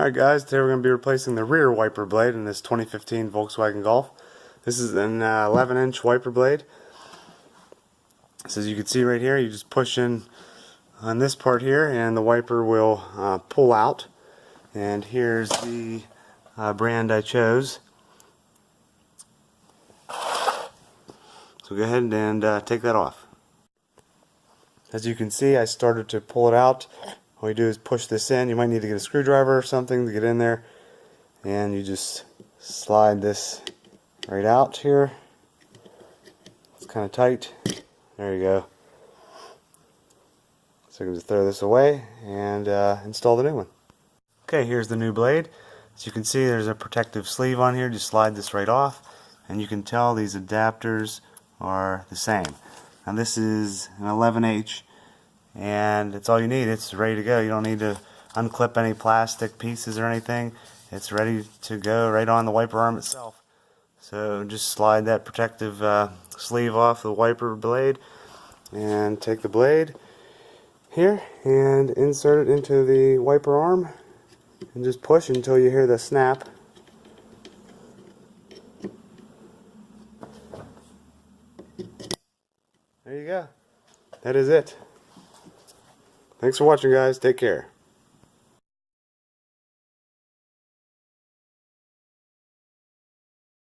Alright guys, today we're going to be replacing the rear wiper blade in this 2015 Volkswagen Golf. This is an 11-inch wiper blade. So as you can see right here, you just push in on this part here and the wiper will pull out. And here's the brand I chose. So go ahead and take that off. As you can see, I started to pull it out. All you do is push this in. You might need to get a screwdriver or something to get in there. And you just slide this right out here. It's kind of tight. There you go. So you can just throw this away and install the new one. Okay, here's the new blade. As you can see, there's a protective sleeve on here. Just slide this right off. And you can tell these adapters are the same. Now this is an 11H. And it's all you need. It's ready to go. You don't need to unclip any plastic pieces or anything. It's ready to go right on the wiper arm itself. So just slide that protective sleeve off the wiper blade and take the blade here and insert it into the wiper arm and just push until you hear the snap. There you go. That is it. Thanks for watching, guys. Take care.